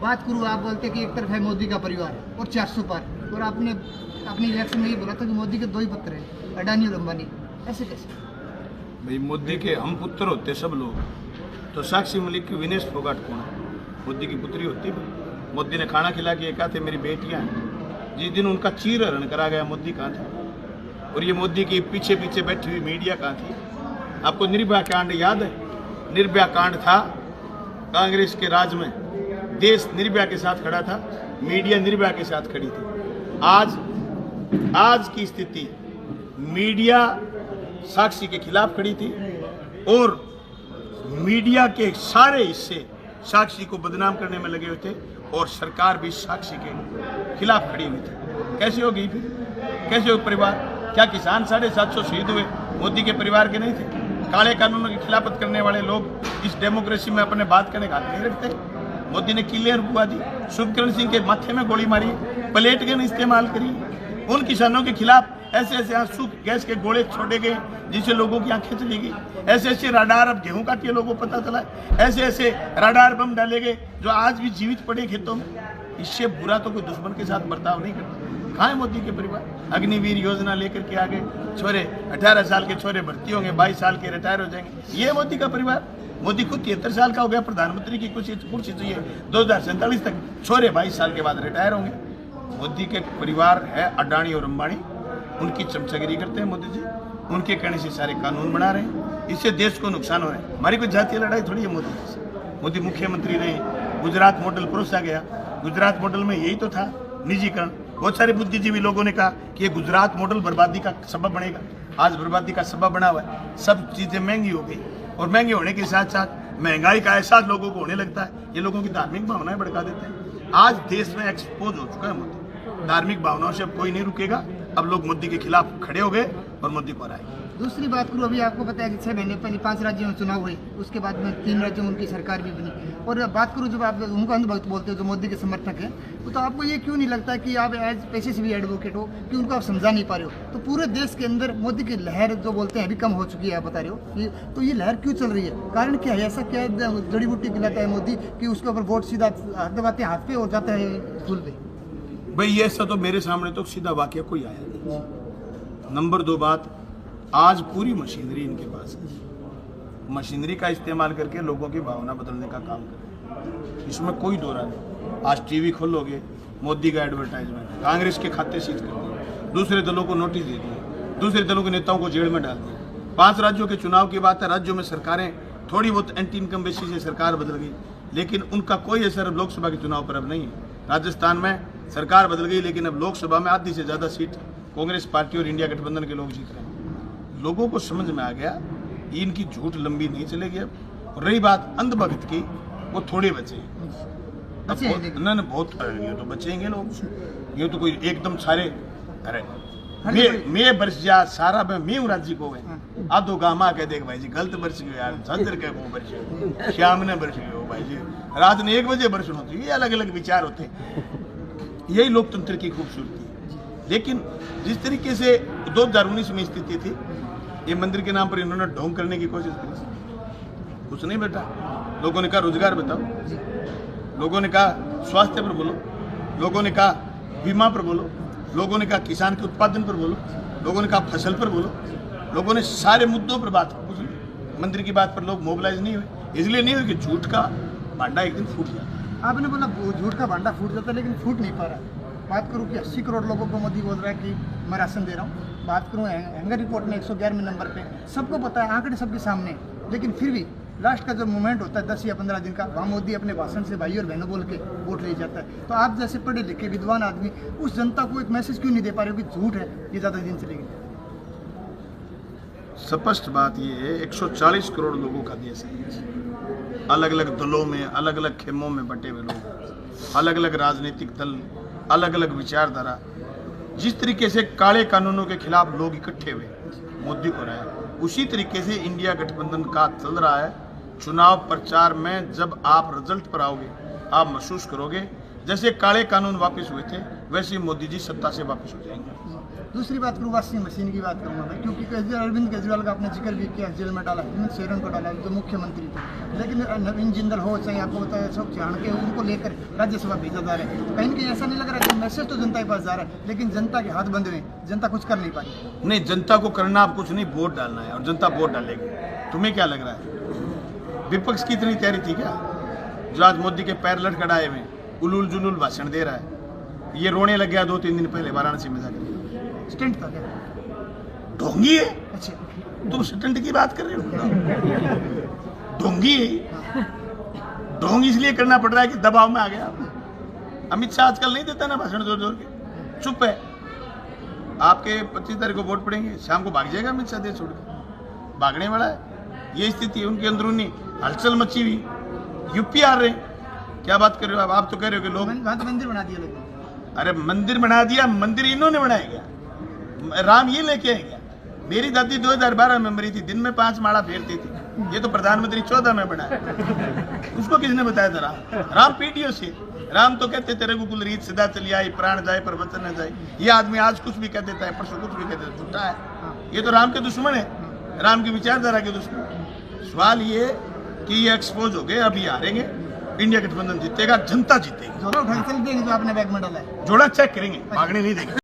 बात करूँ, आप बोलते कि एक तरफ है मोदी का परिवार और 400 पार, और आपने अपनी इलेक्शन में ये बोला था कि मोदी के 2 ही पुत्र हैं, अडानी और अंबानी, ऐसे कैसे? भाई मोदी के हम पुत्र होते सब लोग, तो साक्षी मलिक की विनेश फोगाट कौन है? मोदी की पुत्री होती। मोदी ने खाना खिला के कहा थे मेरी बेटियां हैं। जिस दिन उनका चीर हरण करा गया, मोदी कहाँ था? और ये मोदी की पीछे पीछे बैठी हुई मीडिया कहाँ थी? आपको निर्भया कांड याद है? निर्भया कांड था कांग्रेस के राज में, देश निर्भया के साथ खड़ा था, मीडिया निर्भया के साथ खड़ी थी। आज की स्थिति, मीडिया साक्षी के खिलाफ खड़ी थी और मीडिया के सारे हिस्से साक्षी को बदनाम करने में लगे हुए थे और सरकार भी साक्षी के खिलाफ खड़ी हुई थी। कैसे होगी फिर? कैसे हो परिवार? क्या किसान 750 शहीद हुए मोदी के परिवार के नहीं थे? काले कानूनों की खिलाफत करने वाले लोग इस डेमोक्रेसी में अपने बात करने का हक नहीं रखते। मोदी ने क्लियर हुआ दी, शुभकरण सिंह के माथे में गोली मारी, प्लेट गन इस्तेमाल करी, उन किसानों के खिलाफ ऐसे ऐसे आंसू गैस के गोले छोड़े गए जिससे लोगों की आंखें चली गई। ऐसे ऐसे राडार, अब गेहूं काटिए लोगों को पता चला, ऐसे ऐसे राडार बम डाले गए जो आज भी जीवित पड़े खेतों में। इससे बुरा तो कोई दुश्मन के साथ बर्ताव नहीं करता। कहाँ है मोदी के परिवार? अग्निवीर योजना लेकर के आगे छोरे 18 साल के छोरे भर्ती होंगे, 22 साल के रिटायर हो जाएंगे। ये मोदी का परिवार? मोदी खुद 73 साल का हो गया, प्रधानमंत्री की कुर्सी चाहिए 2047 तक, छोरे 22 साल के बाद रिटायर होंगे। मोदी के परिवार है अडानी और अंबानी, उनकी चमचागिरी करते हैं मोदी जी, उनके कहने से सारे कानून बना रहे हैं, इससे देश को नुकसान हो रहा है। हमारी कोई जातीय लड़ाई थोड़ी है मोदी जी से। मोदी मुख्यमंत्री रहे, गुजरात मॉडल परोसा गया, गुजरात मॉडल में यही तो था, निजीकरण। बहुत सारे बुद्धिजीवी लोगों ने कहा कि ये गुजरात मॉडल बर्बादी का सबब बनेगा। आज बर्बादी का सबब बना हुआ है। सब चीजें महंगी हो गई और महंगे होने के साथ साथ महंगाई का एहसास लोगों को होने लगता है। ये लोगों की धार्मिक भावनाएं भड़का देते हैं। आज देश में एक्सपोज हो चुका है मोदी, धार्मिक भावनाओं से अब कोई नहीं रुकेगा। अब लोग मोदी के खिलाफ खड़े हो गए और मोदी पर आए। दूसरी बात करूँ, अभी आपको पता है कि 6 महीने पहले 5 राज्यों में चुनाव हुए, उसके बाद में 3 राज्यों में उनकी सरकार भी बनी। और बात करूँ, जब आप उनको अंधभक्त बोलते हो जो मोदी के समर्थक हैं, तो आपको ये क्यों नहीं लगता कि आप एज पेशे से भी एडवोकेट हो कि उनको आप समझा नहीं पा रहे हो? तो पूरे देश के अंदर मोदी की लहर जो बोलते हैं अभी कम हो चुकी है, आप बता रहे हो, तो ये लहर क्यों चल रही है? कारण क्या है? ऐसा क्या जड़ी बूटी खिलाता है मोदी कि उसके ऊपर वोट सीधा दबाते हाथ पे हो जाता है फूल पे? भाई ये ऐसा तो मेरे सामने तो सीधा वाकया कोई आया नहीं। नंबर 2 बात, आज पूरी मशीनरी इनके पास है। मशीनरी का इस्तेमाल करके लोगों की भावना बदलने का काम कर रहे हैं, इसमें कोई दो राय नहीं। आज टीवी खोलोगे, मोदी का एडवर्टाइजमेंट, कांग्रेस के खाते सीज कर दिए, दूसरे दलों को नोटिस दे दिए, दूसरे दलों के नेताओं को जेल में डाल दिया। 5 राज्यों के चुनाव की बात है, राज्यों में सरकारें थोड़ी बहुत एंटी इनकम बेसिस से सरकार बदल गई, लेकिन उनका कोई असर अब लोकसभा के चुनाव पर अब नहीं है। राजस्थान में सरकार बदल गई, लेकिन अब लोकसभा में आधी से ज्यादा सीट कांग्रेस पार्टी और इंडिया गठबंधन के लोग जीत रहे हैं। लोगों को समझ में आ गया इनकी झूठ लंबी नहीं चलेगी अब। और रही बात अंधभक्त की, वो थोड़े बचे ना, बहुत ये तो बचेंगे लोग। ये तो कोई एकदम सारे, अरे मैं बरस जा सारा मैं हूँ राज्य को गए आधो गामा कह देख भाई जी गलत बरस गए यार, चंद्र के वो बरस श्याम ने बरस गए हो भाई जी, रात ने 1 बजे बरसन होती है। ये अलग अलग विचार होते हैं, यही लोकतंत्र की खूबसूरती है। लेकिन जिस तरीके से 2019 में स्थिति थी, ये मंदिर के नाम पर इन्होंने ढोंग करने की कोशिश की, कुछ नहीं बेटा। लोगों ने कहा रोजगार बताओ, लोगों ने कहा स्वास्थ्य पर बोलो, लोगों ने कहा बीमा पर बोलो, लोगों ने कहा किसान के उत्पादन पर बोलो, लोगों ने कहा फसल पर बोलो, लोगों ने सारे मुद्दों पर बात की। मंदिर की बात पर लोग मोबिलाइज नहीं हुए, इसलिए नहीं हुए कि झूठ का भांडा एक दिन फूट गया। आपने बोला झूठ का भांडा फूट जाता है, लेकिन फूट नहीं पा रहा। बात करूँ कि 80 करोड़ लोगों को मोदी बोल रहा है कि मैं राशन दे रहा हूँ। बात करूँ हैंगर रिपोर्ट में 111वें नंबर पे, सबको पता है, आंकड़े सबके सामने, लेकिन फिर भी लास्ट का जो मोमेंट होता है 10 या 15 दिन का, वहाँ मोदी अपने भाषण से भाई और बहनों बोल के वोट ले जाता है। तो आप जैसे पढ़े लिखे विद्वान आदमी उस जनता को एक मैसेज क्यों नहीं दे पा रहे हो कि झूठ है, ये ज़्यादा दिन चलेगी? स्पष्ट बात ये है, 140 करोड़ लोगों का देश है, अलग अलग दलों में, अलग अलग खेमों में बटे हुए लोग, अलग अलग राजनीतिक दल, अलग अलग विचारधारा। जिस तरीके से काले कानूनों के खिलाफ लोग इकट्ठे हुए मोदी को रहे, उसी तरीके से इंडिया गठबंधन का चल रहा है। चुनाव प्रचार में जब आप रिजल्ट पर आओगे, आप महसूस करोगे जैसे काले कानून वापस हुए थे, वैसे मोदी जी सत्ता से वापस हो जाएंगे। दूसरी बात करूँ वॉशिंग मशीन की बात करूँगा मैं, क्योंकि अरविंद केजरीवाल का आपने जिक्र भी किया, जेल में डाला, हेमंत सोरेन को डाला जो मुख्यमंत्री थे, लेकिन नवीन जिंदल हो चाहे आपको बताया अशोक चौहान के, उनको लेकर राज्यसभा भेजा जा रहा है। तो कहीं ना कहीं ऐसा नहीं लग रहा कि मैसेज तो जनता के पास जा रहा है, लेकिन जनता के हाथ बंद हुए, जनता कुछ कर नहीं पाई। नहीं, जनता को करना आप कुछ नहीं, वोट डालना है और जनता वोट डालेगी। तुम्हें क्या लग रहा है विपक्ष की इतनी तैयारी थी क्या? जो आज मोदी के पैर लटखड़ाए हुए उलूल जुलूल भाषण दे रहा है, ये रोने लग गया 2-3 दिन पहले वाराणसी में जाकर। स्टंट था क्या? ढोंगी है। अच्छा, तुम स्टंट की बात कर रहे हो? ढोंगी है। ढोंग इसलिए करना पड़ रहा है कि दबाव में आ गया। अमित शाह आजकल नहीं देता ना भाषण जोर जोर के, चुप है। आपके 25 तारीख को वोट पड़ेंगे, शाम को भाग जाएगा अमित शाह देश छोड़ के, भागने वाला है। ये स्थिति है उनकी अंदरूनी हलचल मची हुई। यूपी आ रहे हैं, क्या बात कर रहे हो आप तो कह रहे हो कि लोग वहाँ तो मंदिर बना दिया लोगों। अरे मंदिर बना दिया, मंदिर इन्होंने बनाया गया, राम ये लेके आए गया। मेरी दादी 2012 में मरी थी, दिन में 5 माला फेरती थी, ये तो प्रधानमंत्री 14 में बनाया। उसको किसने बताया था? राम पीढ़ियों से। राम तो कहते थे रघुकुल रीत सदा चली आई, प्राण जाए पर वचन न जाए। ये आदमी आज कुछ भी कह देता है, परसों कुछ भी कह देता है, झूठा है। ये तो राम के दुश्मन है, राम की विचारधारा के दुश्मन। सवाल ये कि ये एक्सपोज हो गए, अभी हारेंगे, इंडिया गठबंधन जीतेगा, जनता जीतेगी। जोड़ा उठा के चल देंगे जो आपने बैग में डाला है। जोड़ा चेक करेंगे, भागने नहीं देंगे।